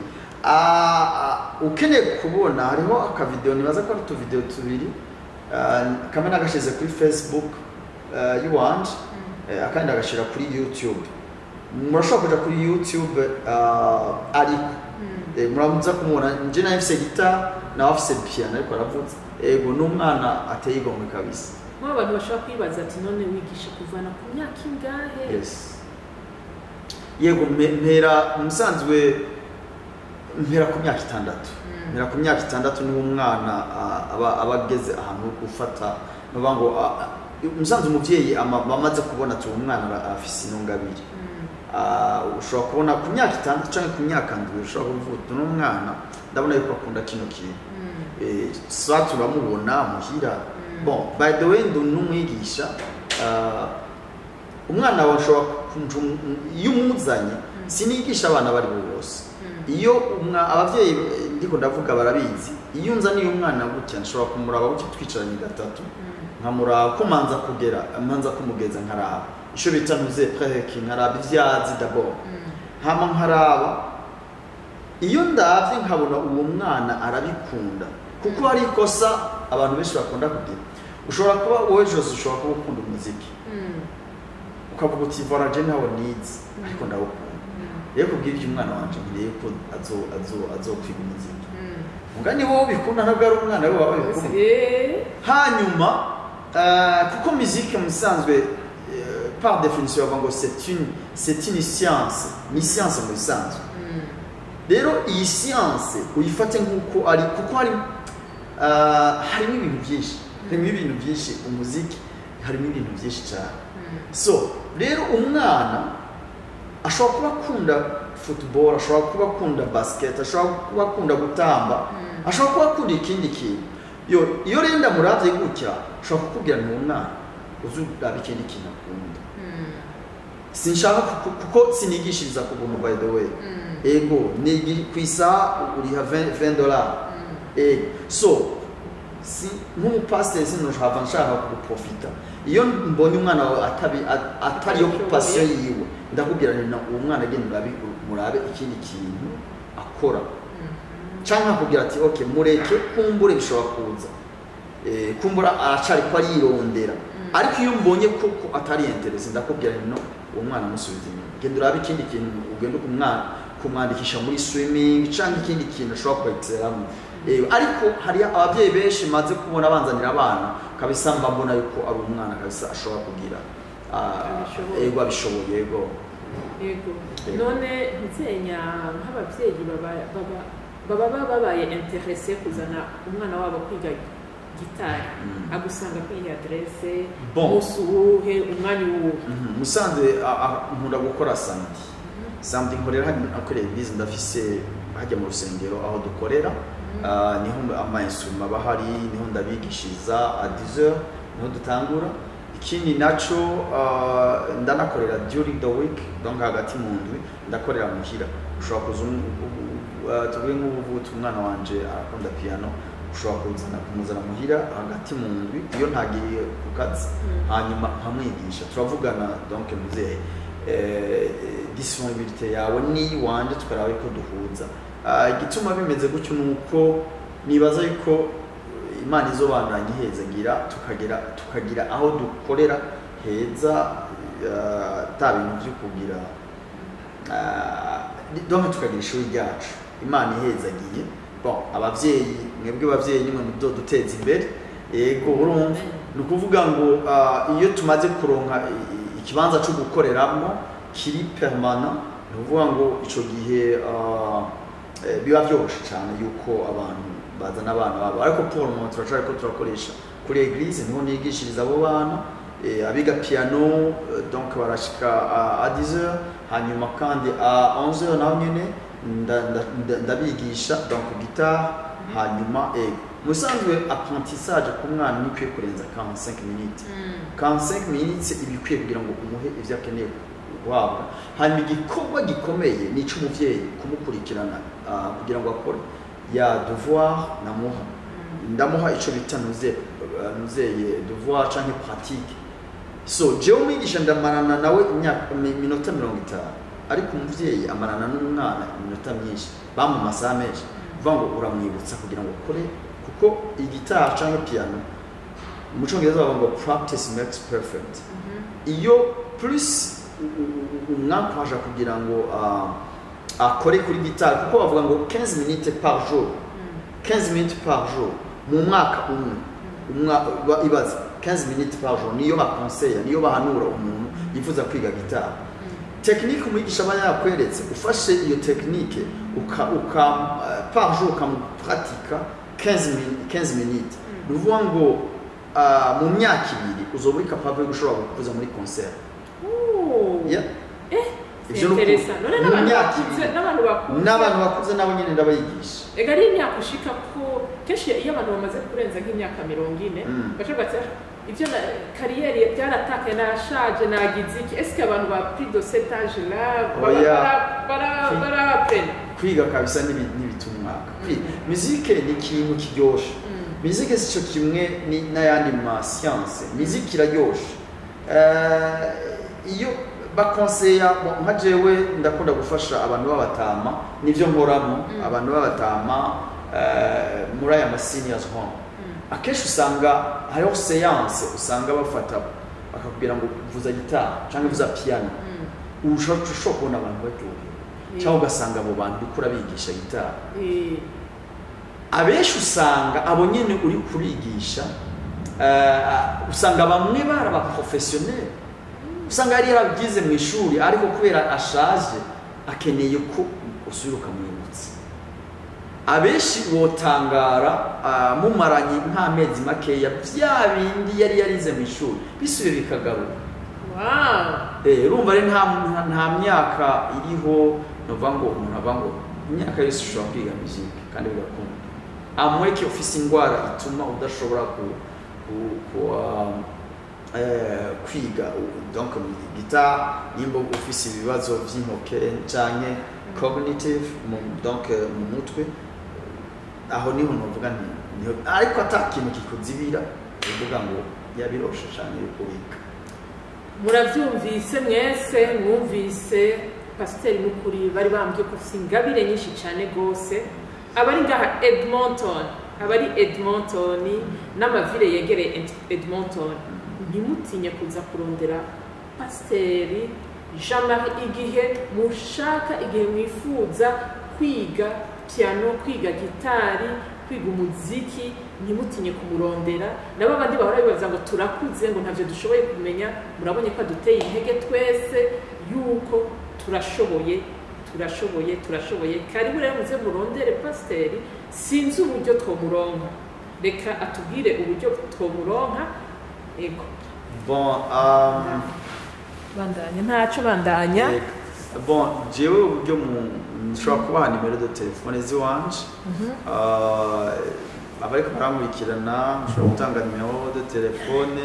ukeneye kubona hariho aka video nibaza ko ari video tubiri kamwe nagashize kuri Facebook yuwanje akandi agashira kuri YouTube murashobora kuja kuri YouTube ariko muramuza kumubona nje na FC guitar na FC piano ariko aravuze ego n'umwana ateye igomwe kabisa mwa abantu bashaka kwibaza ati none wigisha kuvana ku myaka ingahe yes yego mpera musanzwe mpera ku myaka 6 mpera ku myaka 6 ni umwana abageze ahantu gufata ngo musanzwe umuvyeyi bamaze kubona ati umwana afise inungabiri ushobora kubona ku myaka 6 cyangwa ku myaka 7 ushobora kuvuga n'umwana ndabona yuko akunda kino kintu soit uramubona muhira bon by the way ndumwigisha umwana washobora iyo umuzanye sinigisha abana bari bose iyo abavyeyi ndiko ndavuga barabizi iyo unzaniye umwana gutya nshobora kumuraba gutya twicaranye gatatu nkamuraba ko manza kumugeza nkaraba ico bita ntuze preki nkaraba ivyazi d'abord hama nkaraba iyo ndavye nkabona uwo mwana arabikunda kuko hari ikosa abantu benshi bakunda kugira ushobora kuba wowe Jose ushobora kuba ukunda umuziki ukavuga uti voilà je nawe needs ariko ndawukunda rero kubwira ibyo umwana wanje ngiye ko azokwiga umuziki ngani wowe bikunda ntabwo ari umwana we wawe bikunda hanyuma kuko muziki musanzwe par définition avant ngo c'est une science ni science mu bisanzwe rero iyi science uyifate nkuko ari kuko harimo ibintu byinshi umuziki harimo ibintu byinshi cyane so rero umwana ashobora kuba akunda football ashobora kuba akunda basket ashobora kuba akunda gutamba ashobora kuba akunda ikindi kintu iyo renda muravye gutya ashobora kukubwira ni umwana uzuraba ikindi kintu akunda sinshaka kuko sinigishiriza ku buntu by the way ego nigi kwisa uriha $20 so si nk'umupasiteri sinushaka nshaka kuprofita iyo mbonye umwana wawe atari yo passion yiwe ndakubwira ni uwo mwana agenda murabe ikindi kintu akora cyangwa akubwira ati okay mureke kumbure bishobora kuza kumbura aracari ko yirondera ariko iyo mbonye kuko atari interest ndakubwira ni uwo mwana musubiza inyuma genda urabe ikindi kintu ugenda kumwandikisha muri swimming cyangwa ikindi kintu ashobora kwexcelamo ariko hari ababyeyi benshi maze kubona banzanira abana kabisa mbona yuko ari umwana kabisa ashobora kugira ego abishoboye ego none ntizenya nk'ababyeyi baba babaye intéressé kuzana umwana wabo kwiga gitari agusanga kuri adresse musuhe umwanya wuhe musanze nkunda gukora samedi nkorera akorera bizi ndafise hajya mu rusengero aho dukorera niho ama-instrument bahari niho ndabigishiriza à 10h niho dutangura ikindi naco ndanakorera during the week donc hagati mu ndwi ndakorera muhira ushobora tuvuge nk'ubuvuta umwana wanje arakunda piano ushobora kumuzana muhira hagati mu ndwi iyo ntagiriye ku kazi hanyuma nkamwigisha turavugana donc muzehe disponibilité yawe ni wanje tukaraba ko duhuza igituma bimeze gutyo nuko nibaza yuko Imana izobandanya ihezagira tukagira aho dukorera heza ta bintu byo kugira donc tukagira ishuri ryacu Imana ihezagiye bon abavyeyi mwebwe bavyeyi nimwe mudoduteza imbere yego urumva nukuvuga ngo iyo tumaze kuronka ikibanza cyo gukoreramo kiri permanent nuvuga ngo ico gihe biba byoroshye cyane yuko abantu bazana abana babo ariko pour le moment turashaka ko turakoresha kuri église niho nigishiriza abo bana abiga piano donc barashika à 10h hanyuma kandi à 11h naho nyene ndabigisha donc guitare hanyuma musanzwe apprentissage ku mwana ni kwiye kurenza 45 minutes 45 minutes ibikwiye kugira ngo umuhe ivyo akeneye guhabwa hanyuma igikorwa gikomeye ni cy'umuvyeyi kumukurikirana kugira ngo akore ya devoir ndamuha ico bita nuzeye devoir canke pratique so je umwigisha ndamarana nawe minota 50 ariko umuvyeyi amarana n'umwana minota myinshi bamu masaha menshi vango uramwibutsa kugira ngo akore kuko igitara canke piano mu Congereza bavuga practice makes perfect iyo plus umwampaje kugira ngo akore kuri gitari kuko bavuga ngo 15 minutes par jour 15 minutes par jour mu mwaka umwe ibaza 15 minutes par jour niyo bakonseya niyo bahanura umuntu yifuza kwiga gitari technique umwigisha aba yakweretse ufashe iyo technique par jour ukamupratika 15 minutes nuvuga ngo mu myaka ibiri uzoba uri capable yo gushobora kuza muri concert ivyo n'abantu bakuze nabo nyene ndabayigisha ega ari imyaka ushika ko kenshi iyo abantu bamaze kurenza nk'imyaka 40 bashobora ivyo kariyeri byaratakaye nashaje nagize iki est-ce que abantu ba plus de cet âge là bara kwiga kabisa n'ibitumwaka muzike ni ikintu kiryoshe muzike sico kimwe n'ayandi ma science muzike iraryoshe iyo bakonseya nka jewe ndakunda gufasha abantu b'abatama nivyo nkoramo abantu b'abatama muri aya ma seniors home akenshi usanga hariho seance usanga bafata bakakubwira ngo vuza gitari cyangwa vuza piano ushobora kubona abantu baryohewe cyangwa ugasanga abo bantu uriko urabigisha gitari abenshi usanga abo nyene uri kubigisha usanga bamwe bari abaprofessionnel usanga yari yarabyize mu ishuri ariko kubera ashaje akeneye ko usubira ukamwibutsa abenshi botangara mumaranye nk'amezi makeya bya bindi yari yarize mu ishuri bisubira bikagaruka urumva rero nta myaka iriho nova ngo umuntu ava ngo imyaka yose ushobora kwiga muziki kandi bigakunda amweke ufise ingwara ituma udashobora kwiga donc guitar nimba ufise ibibazo by'intoke canke cognitive donc mu mutwe aho niho novuga nti ariko atakintu kikuzibira uvuga ngo yabiroshe cyane kubiga muravyumvise mwese mwumvise pasiteri n'ukuri bari bambwiye ko ufite ingabire nyinshi cyane rwose abari ngaha Edmonton n'amavire yegereye Edmonton ntimutinye kuza kurondera pasiteri Jean-Marie igihe mushaka igihe mwifuza kwiga piano kwiga gitari kwiga umuziki ntimutinye kumurondera nabo abandi bahora bibaza ngo turakuze ngo ntavyo dushoboye kumenya murabonye ko duteye intege twese yuko turashoboye karibu rero muze murondere pasiteri sinzi uburyo twomuronka reka atubwire uburyo twomuronka ego bon bandanya ntaco bandanya bon jewe uburyo nshobora kubaha nimero de telefone ziwanje abariko barankurikirana nshobora gutanga nimero de telefone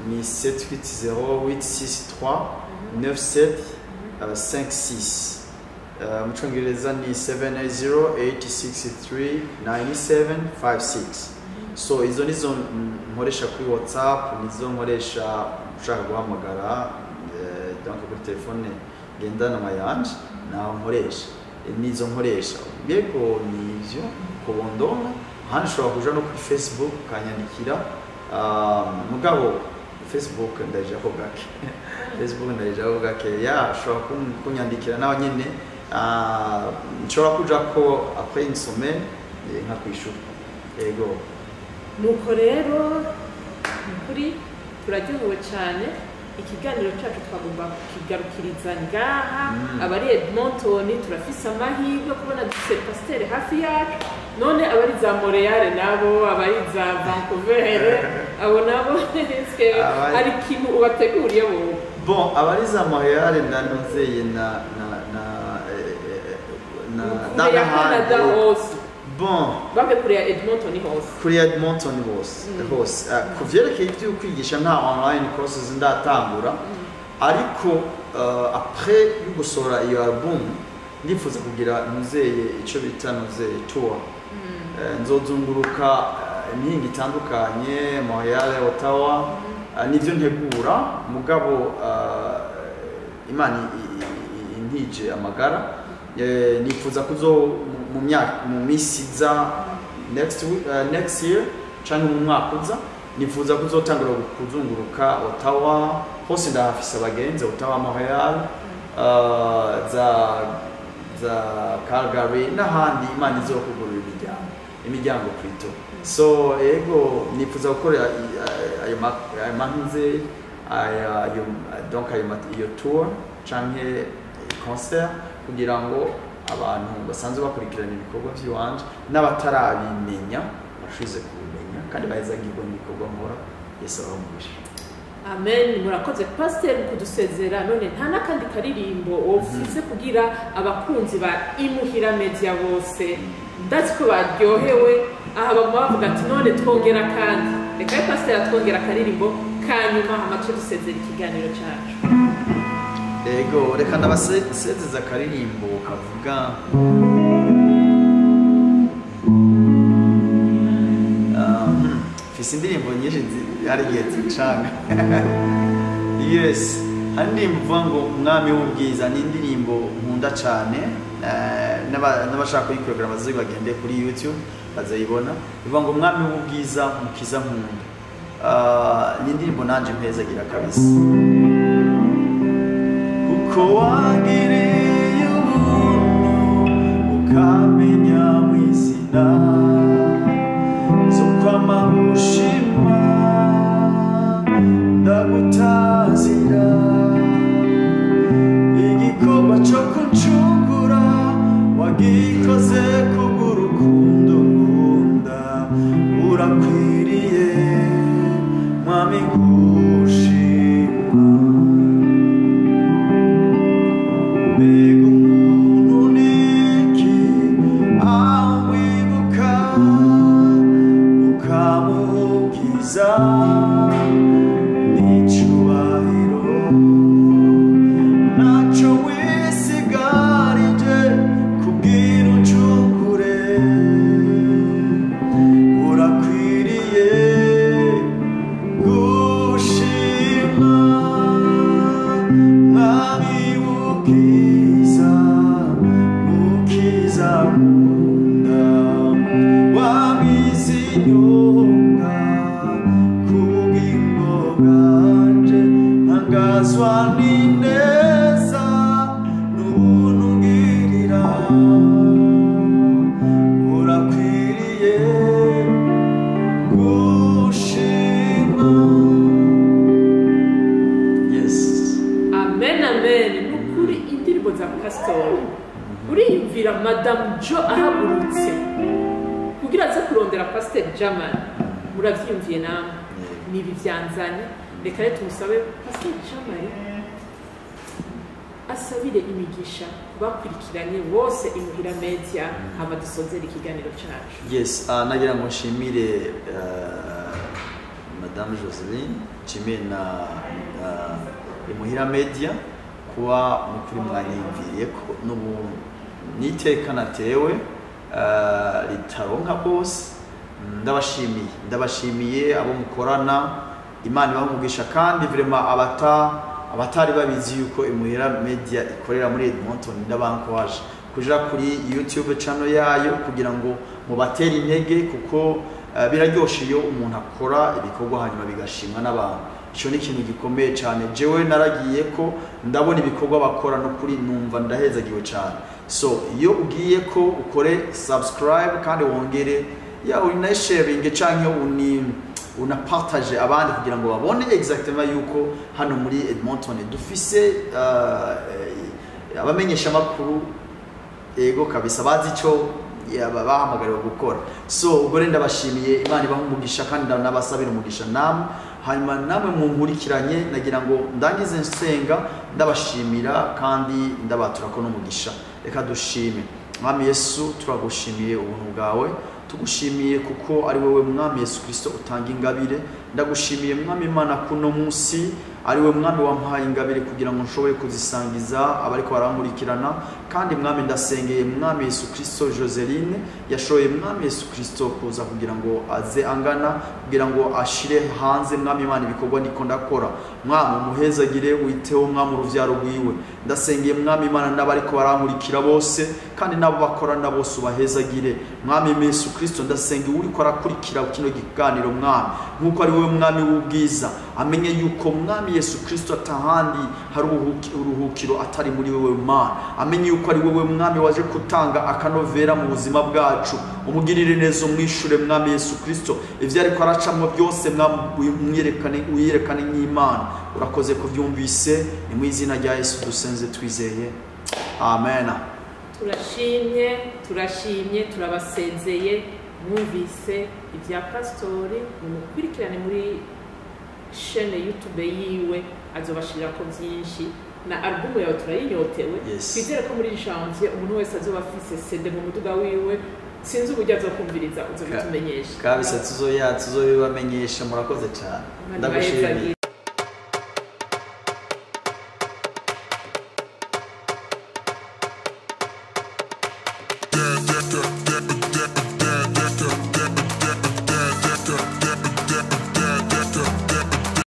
ni 780 863 9756 mu Cyongereza ni 780-863-9756 so izo nizo nkoresha kuri WhatsApp nizo nkoresha ushaka guhamagara donc kuri telefone ngendana mayanje naho nkoresha nizo nkoresha yego nivyo kubondona hano ushobora kuja no kuri Facebook kanyandikira mugabo Facebook ndajaho gake Facebook ndajaho gake ya ushobora kunyandikira nawe nyene nshobora kuja ko après une semaine nka kwishura yego nuko rero kuri turaryohewe cyane ikiganiro cyacu twagomba kigarukiriza ngaha abari Edmonton turafise amahirwe kubona dufite pasiteri hafi yacu none abari za Montreal nabo abari za Vancouver abo nabo ari kimu ubateguriye bo bon abari za Montreal ndanozeye na Canada hose bon babe kuri Edmonton hose kuri Edmonton hose kuvyerekeye ibyo kwigisha nta online courses ndatangura ariko après gusora iyo album nifuza kugira nuzeye ico bita nuzeye tour nzozunguruka imihinga itandukanye Montreal Ottawa nivyo ntegura mugabo Imana intije amagara nifuza kuzo mu misiza next year cyangwa mu mwaka uza nifuza kuzotangura kuzunguruka Ottawa hose ndahafise abagenzi Ottawa Montreal za Calgary n'ahandi Imana izokugurira imiryango kwito so ego nifuza gukora ayo mahinze donc ayo tour canke concert kugira ngo abantu basanzwe bakurikirana ibikorwa by'iwanje n'abatarabimenya bashize kubimenya kandi bahezagirwa n'ibikorwa nkora Yesu abamugisha amen murakoze pasiteri kudusezera none nta n'akandi karirimbo ofise kugira abakunzi ba Imuhira Media bose ndazi ko baryohewe aha bavuga ati none twongera kandi reka pasiteri twongera akaririmbo kanyuma amace dusezera ikiganiro cyacu Ego reka ndabasezeza akaririmbo kavuga fise indirimbo nyinshi hari igihe zicanga. Yes, hari indirimbo ivuga ngo umwami w'ubwiza, ni indirimbo nkunda cyane, n'abashaka kuyikurikira bazibagende kuri YouTube bazayibona. Ivuga ngo umwami w'ubwiza mukiza nkunda. Ni indirimbo nanje mpezagira kabisa. Uko wagiriye ubuntu ukamenya mw'izina zo kwamahushima ndagutazira igikorwa cyo kuncungura wagikoze kubw'urukundo nkunda urakwiriye mwami ngushima. Mbega umuntu niki aho wibuka ukamukiza n'icyubahiro ntacyo wisigarije kubwira uncungure urakwiriye gushima mwami w'ubwiza mukiza nkunda wamize inyonga kubw'ingo bwanje ntangazwa n'ineza n'ubuntu ngirira urakwiriye gushima. Yes. Amen, amen. Nukuri indirimbo za pastor uriyumvira Mme Jo ahagurutse kugira aze kurondera Pastor Jamal, muravyumviye namwe nibi vyanzanye. Reka rero tumusabe Pastor Jamal asabire imigisha bakurikiranye bose Imuhira Media hama dusozera ikiganiro cyacu. Yes, nagira ngo nshimire Mme Joseline, nshimire na Imuhira Media kuba mukuri mwanyimviriye ko n'ubu niteka natewe ritaronka bose. Ndabashimiye abo mukorana, Imana ibahumugisha, kandi vraiment abatari babizi yuko Imuhira Media ikorera muri Edmonton ndabankoje kuja kuri YouTube channel yayo kugira ngo mubatere intege, kuko biraryoshe iyo umuntu akora ibikorwa hanyuma bigashimwa n'abantu. Icyo ni ikintu gikomeye cyane. Jewe naragiye ko ndabona ibikorwa bakora no kuri numva ndahezagiwe cyane. So iyo ugiye ko ukore subscribe kandi wongere ya unasharing canke unapartage abandi kugira ngo babone exactement yuko hano muri Edmonton dufise abamenyesha makuru ego kabisa bazi ico bahamagariwe gukora. So ubwo rero ndabashimiye, Imana ibahumugisha kandi nabasabira umugisha namwe, hanyuma namwe munkurikiranye. Nagira ngo ndangize nsenga ndabashimira kandi ndabatura ko n'umugisha. Reka dushime. Mwami Yesu, turagushimiye ubuntu bwawe, tugushimiye kuko ari wowe Mwami Yesu Kristo utanga ingabire. Ndagushimiye Mwami Imana kuno munsi ari we Mwami wampaye ingabire kugira ngo nshobore kuzisangiza abariko barankurikirana. Kandi Mwami ndasengeye Mwami Yesu Kristo Joseline yashoye Mwami Yesu Kristo kuza kugira ngo aze angana, kugira ngo ashire hanze Mwami Imana ibikorwa ndiko ndakora. Mwami umuhezagire, witeho Mwami uruvyaro rwiwe. Ndasengeye Mwami Imana n'abariko barankurikira bose, kandi nabo bakorana bose ubahezagire. Mwami Yesu Kristo ndasengeye uriko arakurikira kino kiganiro Mwami, nkuko ari wowe Mwami w'ubwiza, amenye yuko Mwami Yesu Kristo atahandi hari uruhukiro atari muri wewe Mana. Amenye yuko ari wowe Mwami waje kutanga akanovera mu buzima bwacu. Umugirire neza, umwishure Mwami Yesu Kristo ivyo ariko aracamwe byose Mwami uyerekane nk'Imana. Urakoze kuvyumvise, ni mu izina rya Yesu dusenze twizeye, amen. Turashimye turabasezeye. Mwumvise ibya pastori, mukurikirane muri chaîne YouTube yiwe, azobashirira ko byinshi na album yawe turayinyotewe. Twizere ko muri janvier umuntu wese azoba afise CD mu muduga wiwe, sinzi uburyo azokumviriza uzobitumenyesha kabisa. Tuzoyibamenyesha. Murakoze cyane, ndagushimiye.